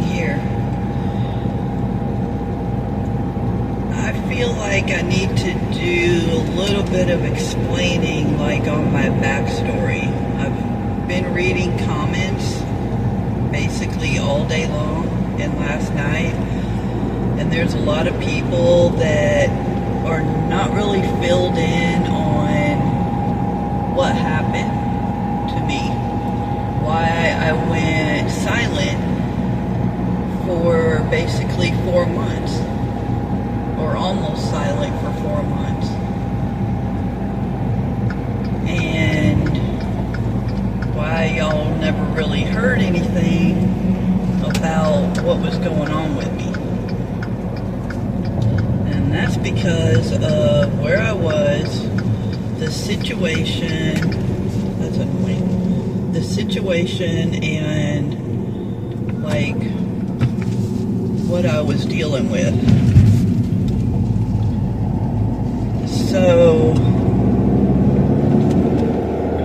here. I feel like I need to do a little bit of explaining, like on my backstory. I've been reading comments basically all day long and last night, and there's a lot of people that are not really filled in on what happened to me, why I went silent for basically 4 months, or almost silent for 4 months, and why y'all never really heard anything about what was going on with me. And that's because of where I was, the situation, that's annoying, the situation, and like what I was dealing with. So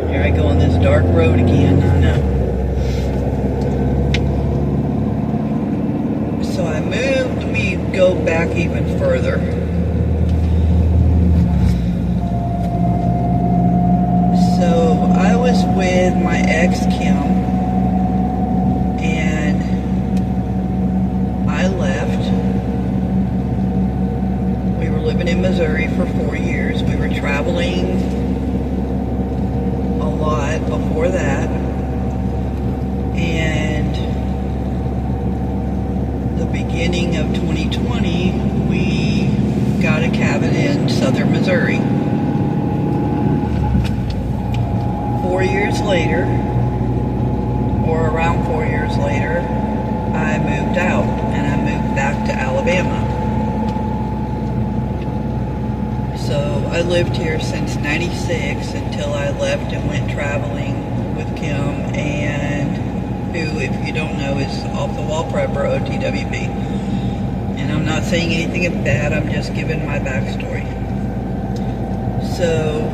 here I go on this dark road again, I know. So I moved, let me go back even further. So I was with my ex Kim, and I left. We were living in Missouri for 4 years. We were traveling a lot before that, and the beginning of 2020 we got a cabin in southern Missouri. 4 years later, or around 4 years later, I moved out and I moved back to Alabama. So I lived here since '96 until I left and went traveling with Kim, and who, if you don't know, is Off the Wall Prepper, OTWP. And I'm not saying anything bad, I'm just giving my backstory. So,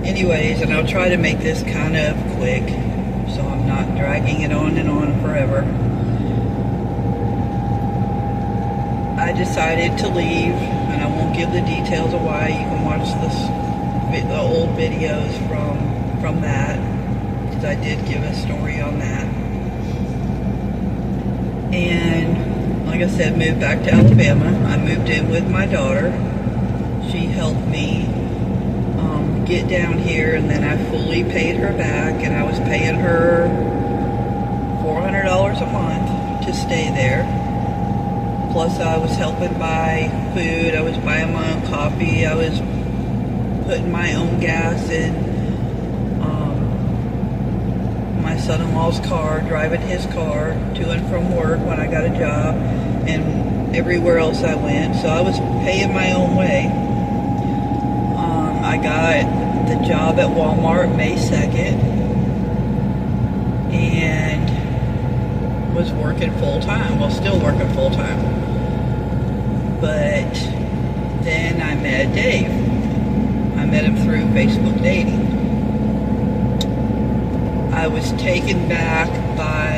anyways, and I'll try to make this kind of quick, so I'm not dragging it on and on forever. I decided to leave, and I won't give the details of why. You can watch the old videos from that, because I did give a story on that. And like I said, moved back to Alabama. I moved in with my daughter. She helped me get down here, and then I fully paid her back, and I was paying her $400 a month to stay there. Plus I was helping buy food, I was buying my own coffee, I was putting my own gas in my son-in-law's car, driving his car to and from work when I got a job, and everywhere else I went. So I was paying my own way. I got the job at Walmart May 2nd and was working full-time. Well, still working full-time. But then I met Dave. I met him through Facebook dating. I was taken back by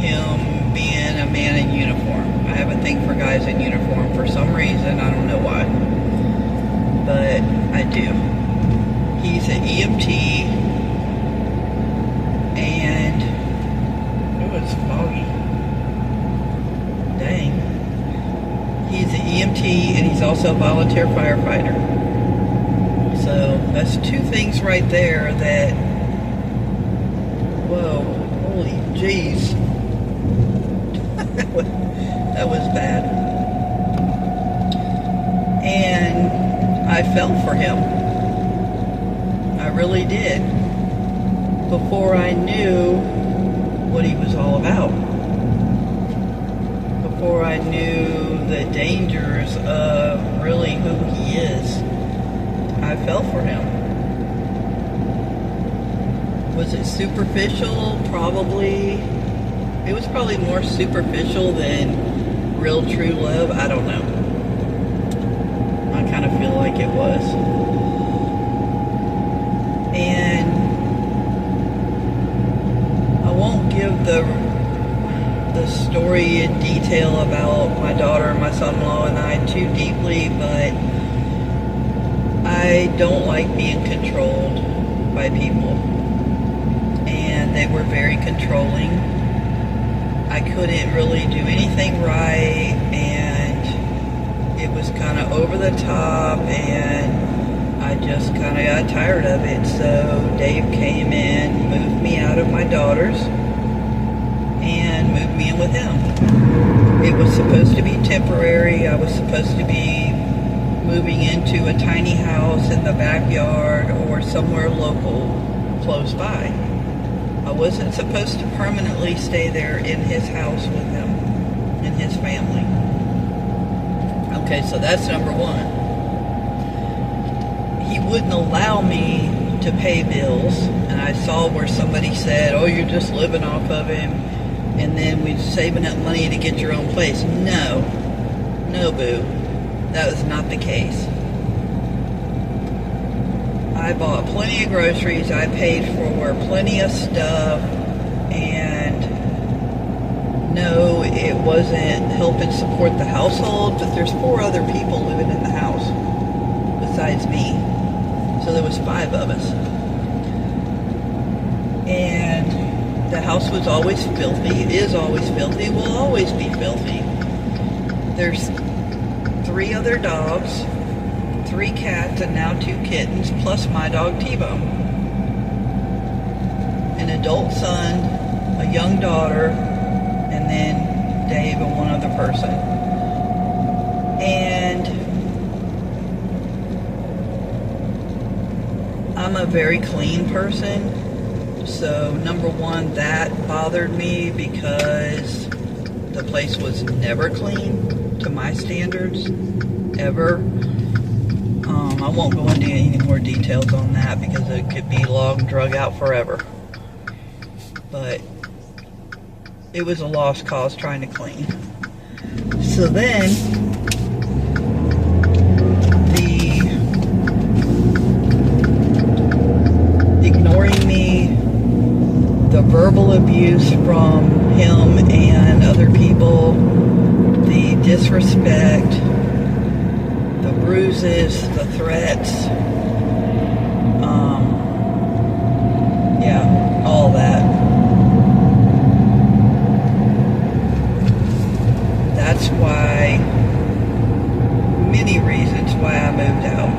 him being a man in uniform. I have a thing for guys in uniform for some reason. I don't know why, but I do. He's an EMT, and it was foggy. Dang. He's an EMT, and he's also a volunteer firefighter. So that's two things right there that, whoa, holy jeez. That was bad. And I fell for him. I really did. Before I knew what he was all about. Before I knew the dangers of really who he is, I fell for him. Was it superficial? Probably. It was probably more superficial than real true love. I don't know. I kind of feel like it was. And I won't give the the story in detail about my daughter and my son-in-law and I too deeply, but I don't like being controlled by people. And they were very controlling. I couldn't really do anything right, and it was kind of over the top, and I just kind of got tired of it. So Dave came in, moved me out of my daughter's, and moved me in with him. It was supposed to be temporary. I was supposed to be moving into a tiny house in the backyard or somewhere local close by. I wasn't supposed to permanently stay there in his house with him and his family. Okay, so that's number one. He wouldn't allow me to pay bills, and I saw where somebody said, oh, you're just living off of him, and then we're saving up money to get your own place. No, boo. That was not the case. I bought plenty of groceries, I paid for plenty of stuff, and no, it wasn't helping support the household, but there's 4 other people living in the house besides me. So there was 5 of us. And the house was always filthy. It is always filthy. Will always be filthy. There's 3 other dogs, 3 cats, and now 2 kittens, plus my dog T-Bone. An adult son, a young daughter, and then Dave and 1 other person. And I'm a very clean person. So number 1, that bothered me because the place was never clean to my standards, ever. I won't go into any more details on that because it could be long drug out forever. But it was a lost cause trying to clean. So then the ignoring me, the verbal abuse from him and other people, the disrespect, the bruises, the threats, yeah, all that. That's why, many reasons why I moved out.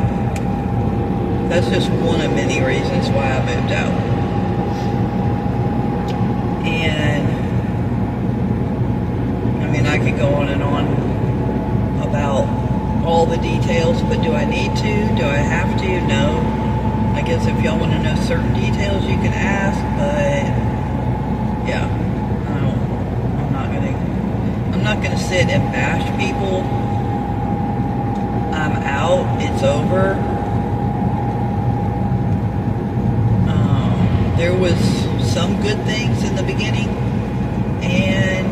That's just one of many reasons why I moved out. And I mean, I could go on and on about all the details, but do I need to? Do I have to? No. I guess if y'all want to know certain details, you can ask, but yeah, I'm not gonna sit and bash people. I'm out. It's over. There was some good things in the beginning, and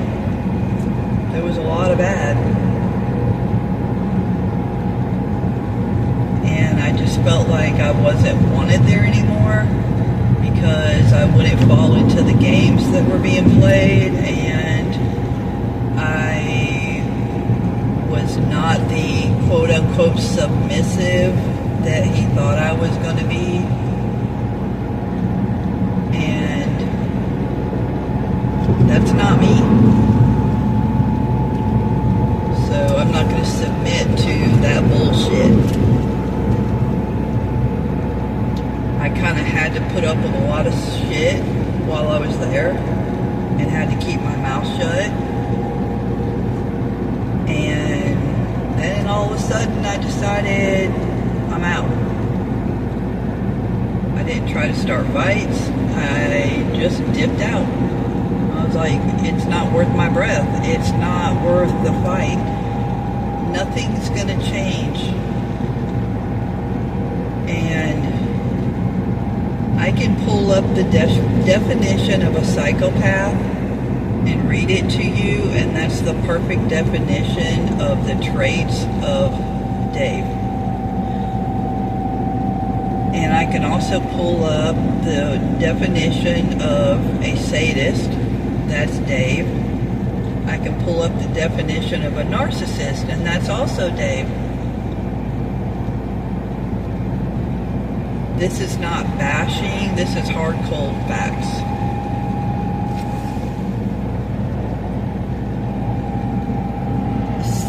there was a lot of bad. And I just felt like I wasn't wanted there anymore because I wouldn't fall into the games that were being played, and I was not the quote-unquote submissive that he thought I was going to be. And that's not me. So I'm not going to submit to that bullshit. I kind of had to put up with a lot of shit while I was there and had to keep my mouth shut. And then all of a sudden I decided I'm out. I didn't try to start fights. I just dipped out. I was like, it's not worth my breath. It's not worth the fight. Nothing's gonna change. And I can pull up the definition of a psychopath and read it to you, and that's the perfect definition of the traits of Dave. And I can also pull up the definition of a sadist, that's Dave. I can pull up the definition of a narcissist, and that's also Dave. This is not bashing, this is hard, cold facts.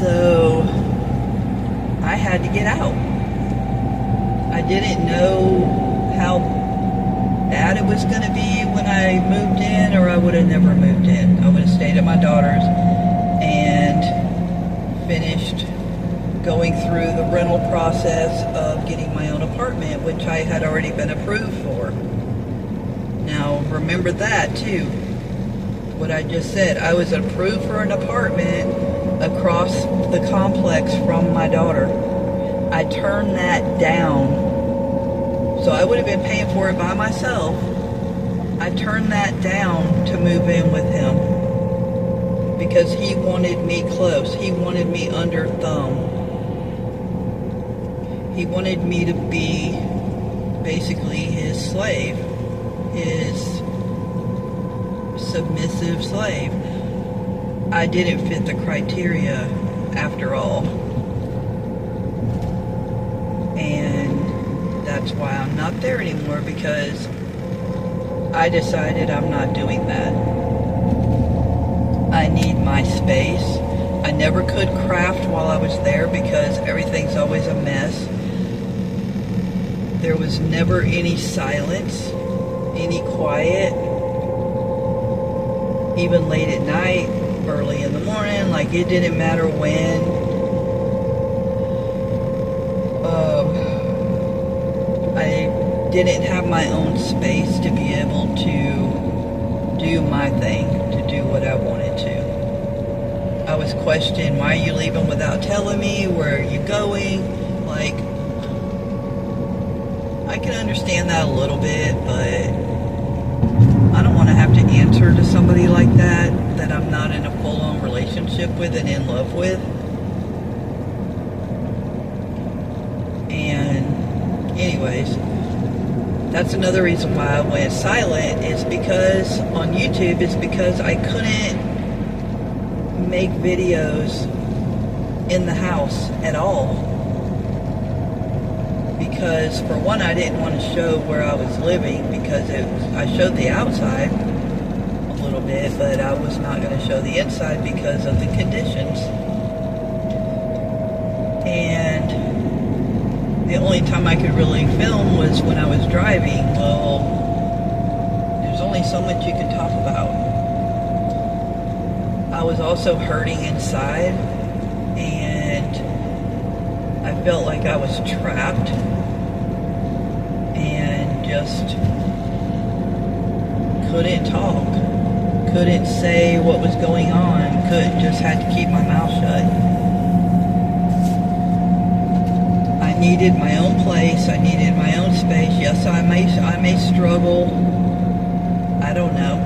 So, I had to get out. I didn't know how bad it was going to be when I moved in, or I would have never moved in. I would have stayed at my daughter's and finished going through the rental process of getting my own apartment, which I had already been approved for. Now, remember that too. What I just said, I was approved for an apartment across the complex from my daughter. I turned that down. So I would have been paying for it by myself. I turned that down to move in with him because he wanted me close. He wanted me under thumb. He wanted me to be basically his slave, his submissive slave. I didn't fit the criteria after all. And that's why I'm not there anymore, because I decided I'm not doing that. I need my space. I never could craft while I was there because everything's always a mess. There was never any silence, any quiet, even late at night, early in the morning, like it didn't matter when. I didn't have my own space to be able to do my thing, to do what I wanted to. I was questioned, why are you leaving without telling me? Where are you going? Like, I can understand that a little bit, but I don't want to have to answer to somebody like that I'm not in a full-on relationship with and in love with. And anyways, that's another reason why I went silent, is because on YouTube, is because I couldn't make videos in the house at all. Because for one, I didn't want to show where I was living, because I showed the outside a little bit, but I was not going to show the inside because of the conditions. And the only time I could really film was when I was driving. Well, there's only so much you can talk about. I was also hurting inside, and I felt like I was trapped and just couldn't talk, couldn't say what was going on, just had to keep my mouth shut. I needed my own place, I needed my own space. Yes, I may struggle, I don't know.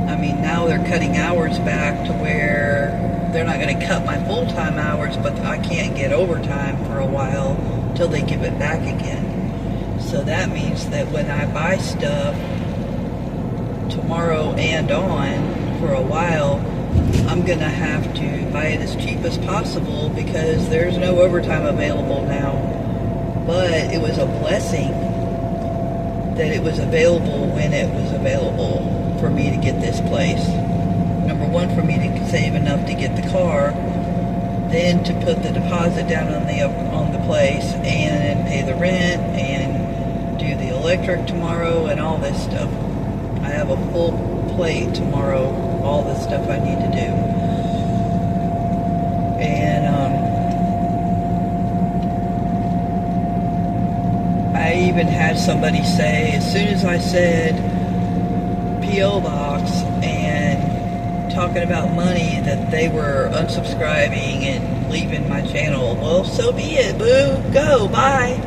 I mean, now they're cutting hours back to where they're not going to cut my full-time hours, but I can't get overtime for a while till they give it back again. So that means that when I buy stuff tomorrow and on for a while, I'm going to have to buy it as cheap as possible because there's no overtime available now. But it was a blessing that it was available when it was available for me to get this place. Number one, for me to save enough to get the car, then to put the deposit down on the place and pay the rent and do the electric tomorrow and all this stuff. I have a full plate tomorrow, all the stuff I need to do. And I even had somebody say, as soon as I said P.O. Box and talking about money, that they were unsubscribing and leaving my channel. Well, so be it, boo. Go, bye.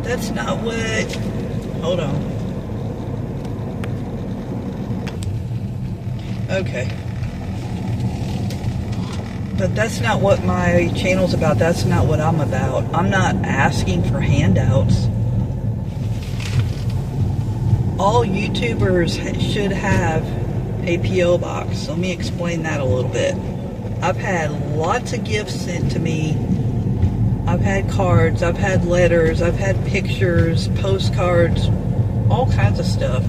That's not what... Hold on. Okay. But that's not what my channel's about. That's not what I'm about. I'm not asking for handouts. All YouTubers should have a P.O. box. Let me explain that a little bit. I've had lots of gifts sent to me. I've had cards, I've had letters, I've had pictures, postcards, all kinds of stuff.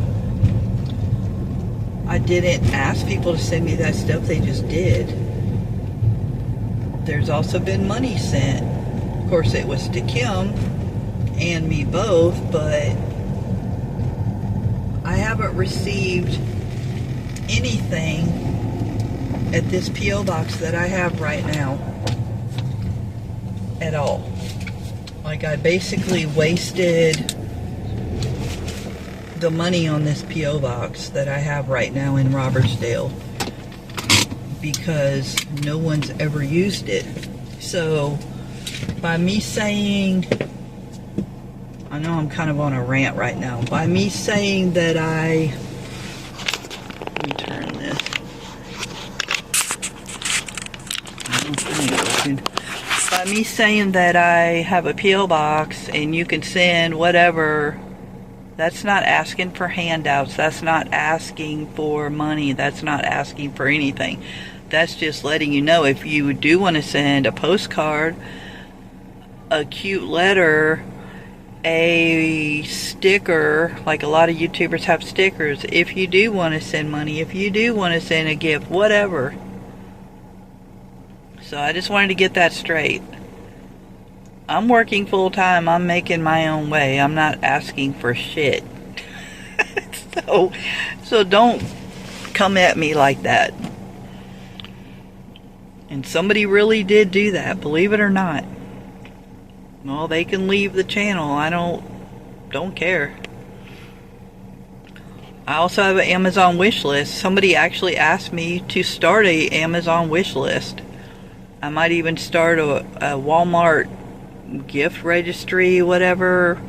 I didn't ask people to send me that stuff, they just did. There's also been money sent. Of course, it was to Kim and me both, but I haven't received anything at this P.O. box that I have right now at all. Like, I basically wasted the money on this P.O. box that I have right now in Robertsdale because no one's ever used it. So by me saying, I know I'm kind of on a rant right now, by me saying that let me turn this. By me saying that I have a P.O. box and you can send whatever, that's not asking for handouts, that's not asking for money, that's not asking for anything. That's just letting you know if you do want to send a postcard, a cute letter, a sticker, like a lot of YouTubers have stickers, if you do want to send money, if you do want to send a gift, whatever. So I just wanted to get that straight. I'm working full time. I'm making my own way. I'm not asking for shit. So don't come at me like that. And somebody really did do that, believe it or not. Well, they can leave the channel. I don't care. I also have an Amazon wish list. Somebody actually asked me to start a Amazon wish list. I might even start a Walmart gift registry, whatever.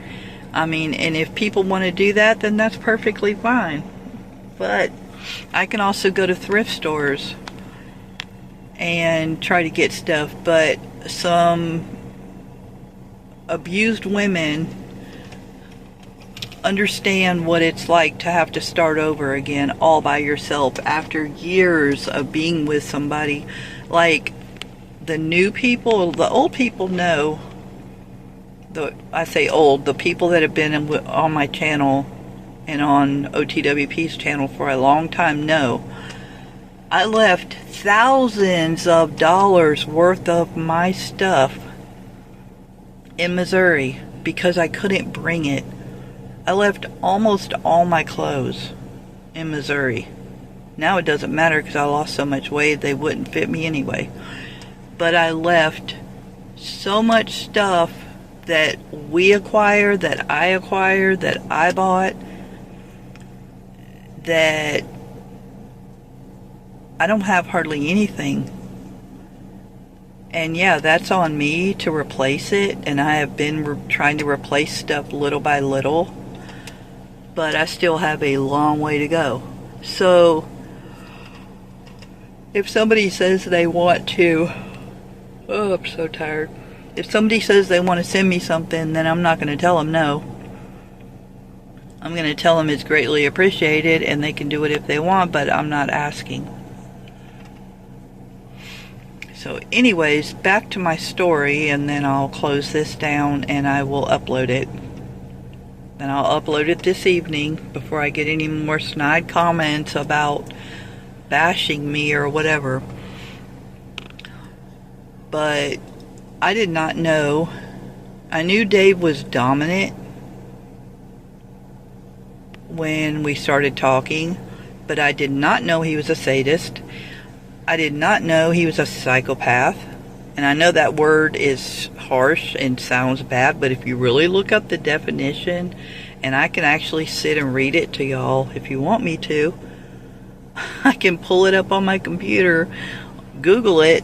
I mean, and if people want to do that, then that's perfectly fine. But I can also go to thrift stores and try to get stuff. But some abused women understand what it's like to have to start over again all by yourself after years of being with somebody. Like, the new people, the old people know, I say old, the people that have been on my channel and on OTWP's channel for a long time know, I left thousands of dollars worth of my stuff in Missouri because I couldn't bring it. I left almost all my clothes in Missouri. Now it doesn't matter because I lost so much weight they wouldn't fit me anyway. But I left so much stuff that we acquired, that I bought, that I don't have hardly anything. And yeah, that's on me to replace it, and I have been trying to replace stuff little by little, but I still have a long way to go. So if somebody says they want to, oh, I'm so tired. If somebody says they want to send me something, then I'm not going to tell them no. I'm going to tell them it's greatly appreciated and they can do it if they want, but I'm not asking. So anyways, back to my story, and then I'll close this down and I will upload it. And I'll upload it this evening before I get any more snide comments about bashing me or whatever. But I did not know. I knew Dave was dominant when we started talking, but I did not know he was a sadist. I did not know he was a psychopath. And I know that word is harsh and sounds bad, but if you really look up the definition, and I can actually sit and read it to y'all if you want me to, I can pull it up on my computer, Google it,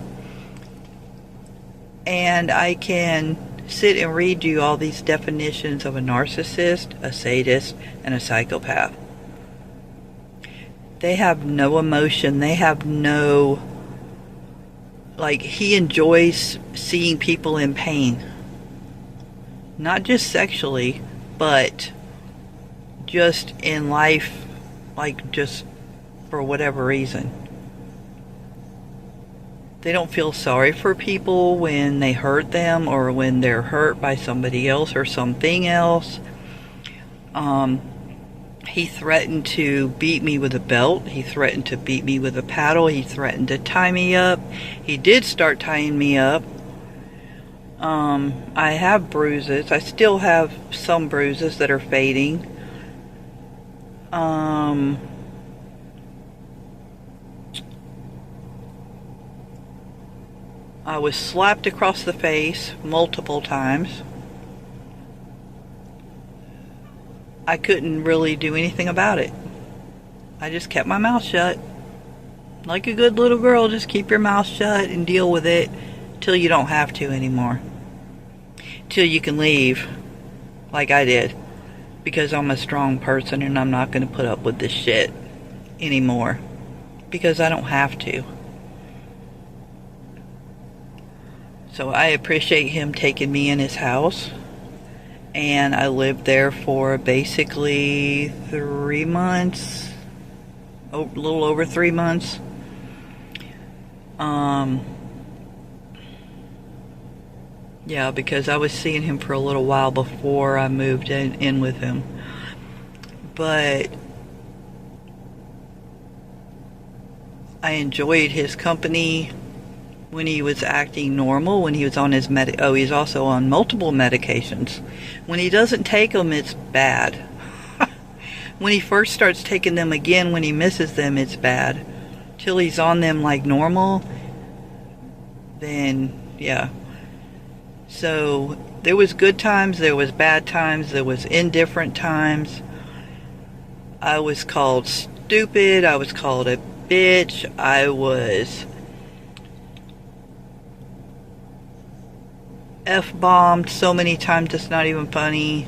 and I can sit and read you all these definitions of a narcissist, a sadist, and a psychopath. They have no emotion. They have no, like, he enjoys seeing people in pain. Not just sexually, but just in life, like just for whatever reason. They don't feel sorry for people when they hurt them or when they're hurt by somebody else or something else. He threatened to beat me with a belt. He threatened to beat me with a paddle. He threatened to tie me up. He did start tying me up. I have bruises. I still have some bruises that are fading. I was slapped across the face multiple times. I couldn't really do anything about it. I just kept my mouth shut. Like a good little girl, just keep your mouth shut and deal with it till you don't have to anymore. Till you can leave, like I did. Because I'm a strong person and I'm not going to put up with this shit anymore. Because I don't have to. So I appreciate him taking me in his house. And I lived there for basically 3 months. A little over 3 months. Yeah, because I was seeing him for a little while before I moved in with him. But I enjoyed his company when he was acting normal, when he was on his he's also on multiple medications. When he doesn't take them, it's bad. When he first starts taking them again, when he misses them, it's bad. Till he's on them like normal, then yeah. So there was good times, there was bad times, there was indifferent times. I was called stupid, I was called a bitch, I was F-bombed so many times it's not even funny.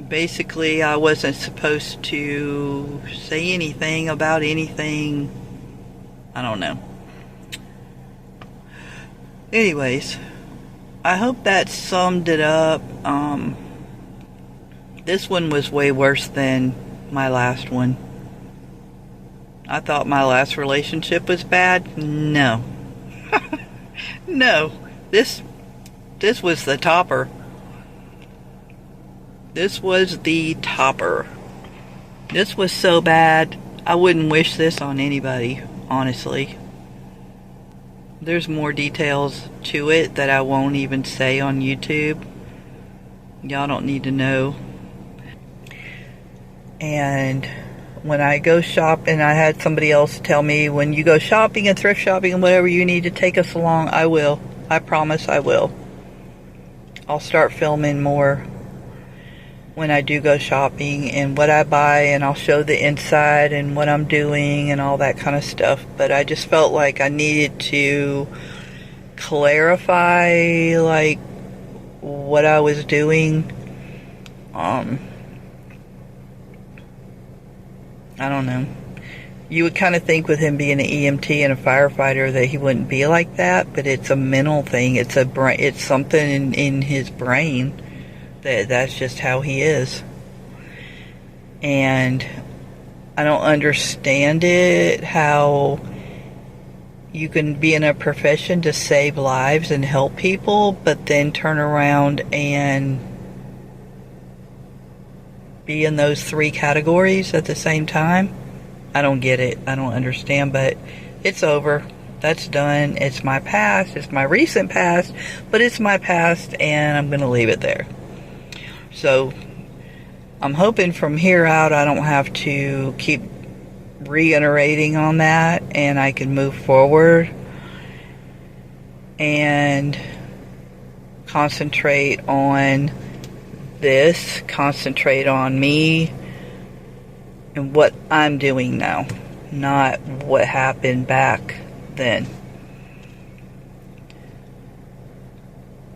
Basically, I wasn't supposed to say anything about anything. I don't know. Anyways, I hope that summed it up. This one was way worse than my last one. I thought my last relationship was bad. No. No. This was the topper. This was the topper. This was so bad, I wouldn't wish this on anybody, honestly. There's more details to it that I won't even say on YouTube. Y'all don't need to know. And when I go shopping, I had somebody else tell me, when you go shopping and thrift shopping and whatever, you need to take us along. I will. I promise I will. I'll start filming more when I do go shopping and what I buy, and I'll show the inside and what I'm doing and all that kind of stuff. But I just felt like I needed to clarify like what I was doing. I don't know. You would kind of think with him being an EMT and a firefighter that he wouldn't be like that, but it's a mental thing. It's a brain. It's something in his brain that's just how he is. And I don't understand it, how you can be in a profession to save lives and help people, but then turn around and be in those three categories at the same time. I don't get it. I don't understand, but it's over. That's done. It's my past. It's my recent past, but it's my past, and I'm going to leave it there. So I'm hoping from here out I don't have to keep reiterating on that, and I can move forward and concentrate on this, concentrate on me and what I'm doing now, not what happened back then.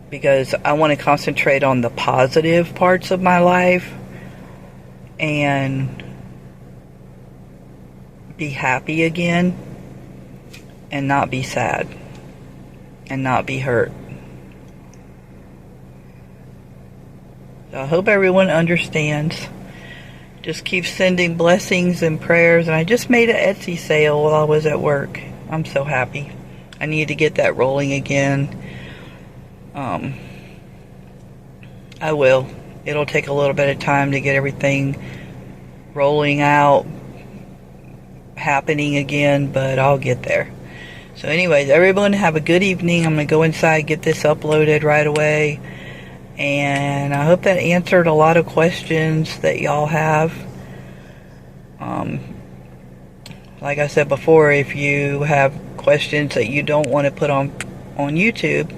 Because I want to concentrate on the positive parts of my life and be happy again and not be sad and not be hurt. So I hope everyone understands. Just keep sending blessings and prayers. And I just made an Etsy sale while I was at work. I'm so happy. I need to get that rolling again. I will. It'll take a little bit of time to get everything rolling out, happening again, but I'll get there. So anyways, everyone have a good evening. I'm going to go inside, get this uploaded right away. And I hope that answered a lot of questions that y'all have. Like I said before, if you have questions that you don't want to put on YouTube,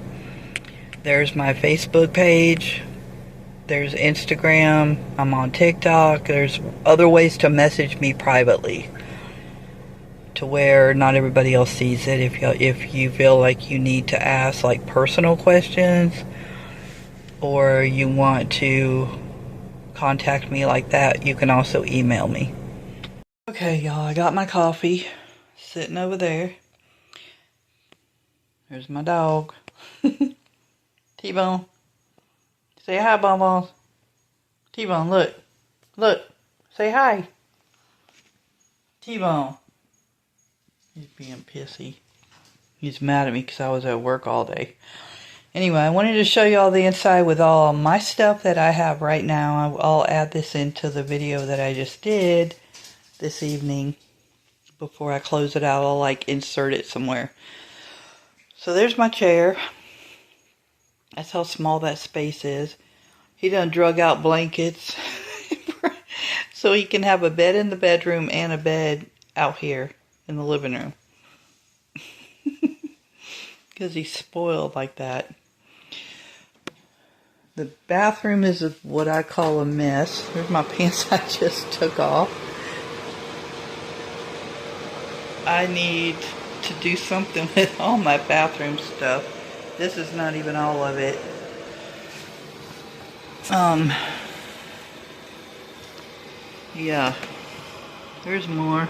there's my Facebook page. There's Instagram. I'm on TikTok. There's other ways to message me privately, to where not everybody else sees it. If you feel like you need to ask like personal questions, or you want to contact me like that, you can also email me. Okay, y'all, I got my coffee sitting over there. There's my dog. T-Bone. Say hi, Bonbons. T-Bone, look. Look. Say hi. T-Bone. He's being pissy. He's mad at me because I was at work all day. Anyway, I wanted to show you all the inside with all my stuff that I have right now. I'll add this into the video that I just did this evening. Before I close it out, I'll like insert it somewhere. So there's my chair. That's how small that space is. He done drug out blankets so he can have a bed in the bedroom and a bed out here in the living room. Because he's spoiled like that. The bathroom is what I call a mess. There's my pants I just took off. I need to do something with all my bathroom stuff. This is not even all of it. Yeah. There's more.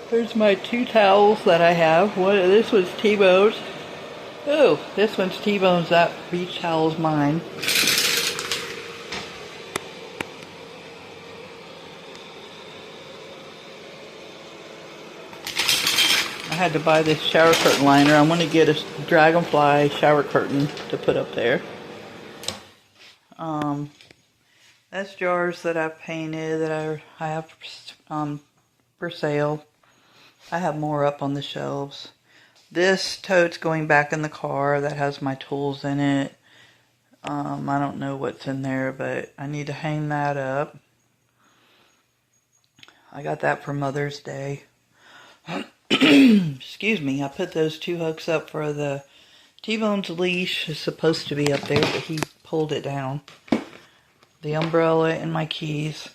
There's my 2 towels that I have. This was T-Bone's. Oh, this one's T-Bone's. That beach towel's mine. I had to buy this shower curtain liner. I'm going to get a Dragonfly shower curtain to put up there. That's jars that I've painted that I have for sale. I have more up on the shelves. This tote's going back in the car. That has my tools in it. I don't know what's in there, but I need to hang that up. I got that for Mother's Day. Excuse me. I put those 2 hooks up for the T-Bone's leash. Is supposed to be up there, but he pulled it down. The umbrella and my keys.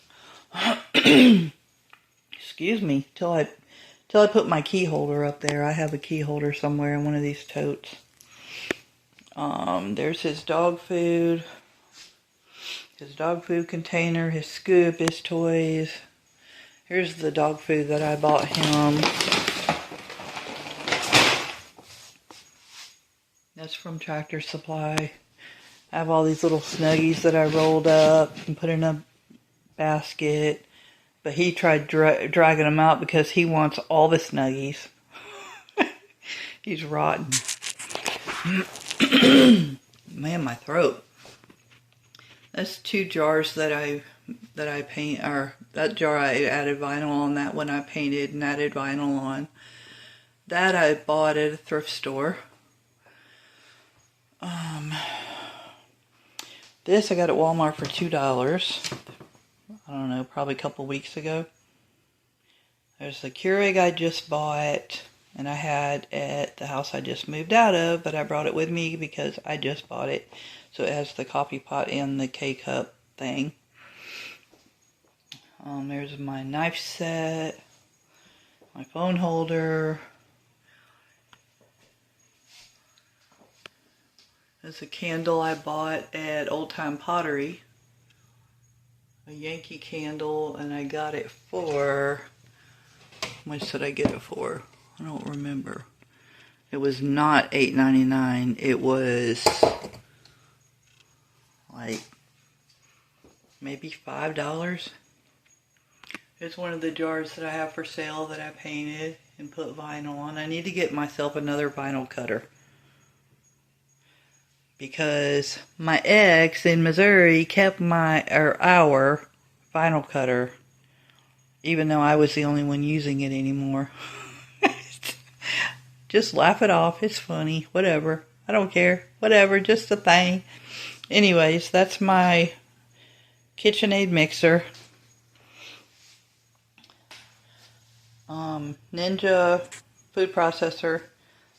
Excuse me. Till I put my key holder up there. I have a key holder somewhere in one of these totes. There's his dog food. His dog food container, his scoop, his toys. Here's the dog food that I bought him. That's from Tractor Supply. I have all these little Snuggies that I rolled up and put in a basket. But he tried dragging them out because he wants all the Snuggies. He's rotten. Man, my throat. That's 2 jars that I paint, or that jar I added vinyl on, that one I painted and added vinyl on. That I bought at a thrift store. This I got at Walmart for $2. I don't know, probably a couple weeks ago. There's the Keurig I just bought, and I had at the house I just moved out of, but I brought it with me because I just bought it. So it has the coffee pot and the K-cup thing. There's my knife set, my phone holder. There's a candle I bought at Old Time Pottery. a Yankee Candle, and I got it for, how much did I get it for? I don't remember. It was not $8.99. It was like maybe $5. It's one of the jars that I have for sale that I painted and put vinyl on. I need to get myself another vinyl cutter, because my ex in Missouri kept our vinyl cutter, even though I was the only one using it anymore. Just laugh it off. It's funny. Whatever. I don't care. Whatever. Just a thing. Anyways, that's my KitchenAid mixer. Ninja food processor.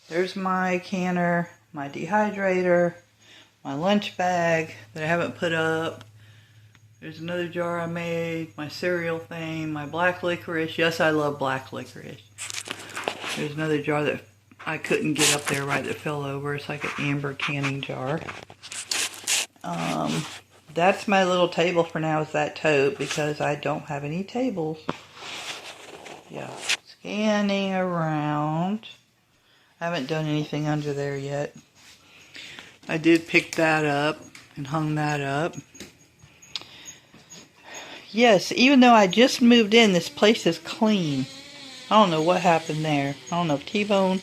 There's my canner, my dehydrator, my lunch bag that I haven't put up. There's another jar I made, my cereal thing, my black licorice. Yes, I love black licorice. There's another jar that I couldn't get up there right that fell over. It's like an amber canning jar. That's my little table for now, is that tote, because I don't have any tables. Yeah, scanning around. I haven't done anything under there yet. I did pick that up and hung that up. Yes, even though I just moved in, this place is clean. I don't know what happened there. I don't know if T-Bone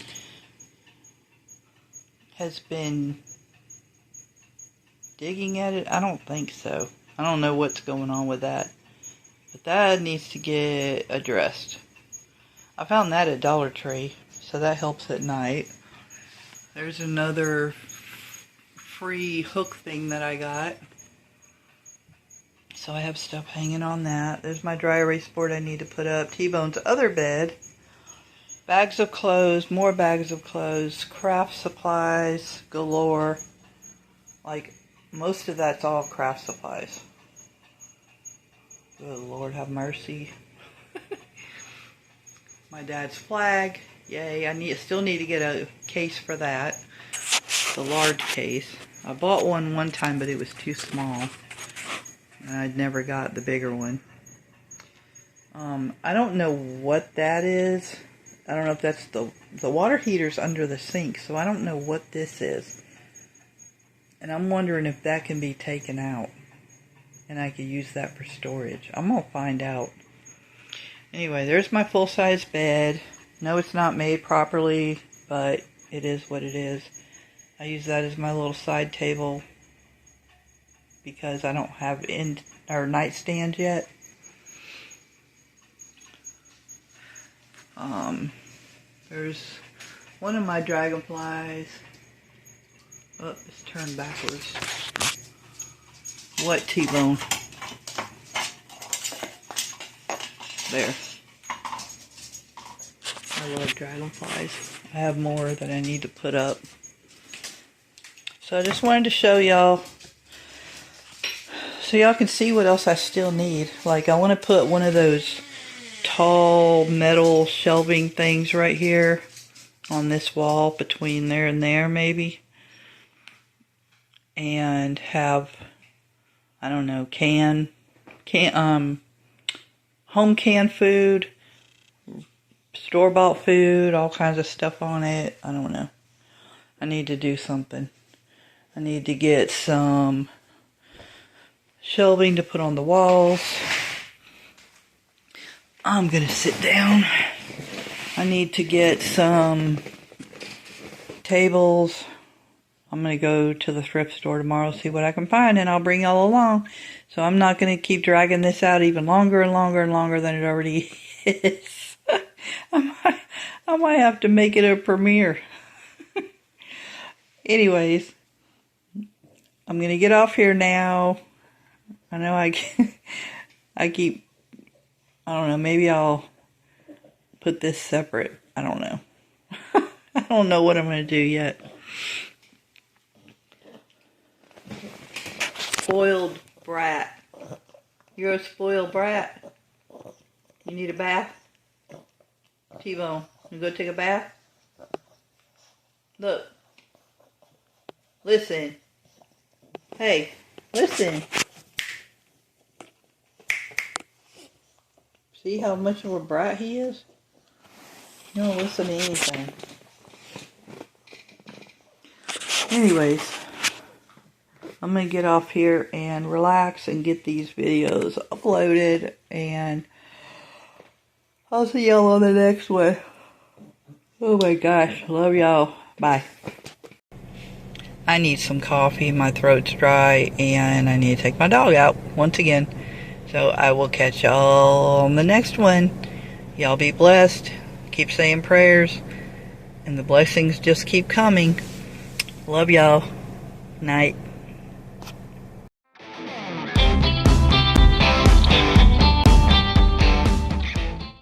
has been digging at it. I don't think so. I don't know what's going on with that. But that needs to get addressed. I found that at Dollar Tree, so that helps at night. There's another free hook thing that I got. So I have stuff hanging on that. There's my dry erase board I need to put up. T-Bone's other bed. Bags of clothes, more bags of clothes, craft supplies galore. Like, most of that's all craft supplies. Good Lord, have mercy. My dad's flag. Yay, I still need to get a case for that. The large case. I bought one time, but it was too small. And I'd never got the bigger one. I don't know what that is. I don't know if that's the water heater's under the sink, so I don't know what this is. And I'm wondering if that can be taken out. And I could use that for storage. I'm going to find out. Anyway, there's my full-size bed. No, it's not made properly, but it is what it is. I use that as my little side table because I don't have nightstand yet. There's one of my Dragonflyz. Oh, it's turned backwards. What, T-Bone? There. I love Dragonflyz. I have more that I need to put up. So I just wanted to show y'all, so y'all can see what else I still need. Like, I want to put one of those tall metal shelving things right here on this wall between there and there, maybe. And have, I don't know, home canned food, store-bought food, all kinds of stuff on it. I don't know. I need to do something. I need to get some shelving to put on the walls. I'm gonna sit down. I need to get some tables. I'm gonna go to the thrift store tomorrow, see what I can find, and I'll bring y'all along. So I'm not gonna keep dragging this out even longer and longer and longer than it already is. I might have to make it a premiere. Anyways, I'm gonna get off here now. I know I don't know, maybe I'll put this separate. I don't know. I don't know what I'm gonna do yet. Spoiled brat. You're a spoiled brat. You need a bath? T-Bone, you go take a bath? Look. Listen. Hey, listen. See how much of a brat he is? He don't listen to anything. Anyways, I'm going to get off here and relax and get these videos uploaded. And I'll see y'all on the next one. Oh my gosh. Love y'all. Bye. I need some coffee. My throat's dry. And I need to take my dog out once again. So I will catch y'all on the next one. Y'all be blessed. Keep saying prayers. And the blessings just keep coming. Love y'all. Night.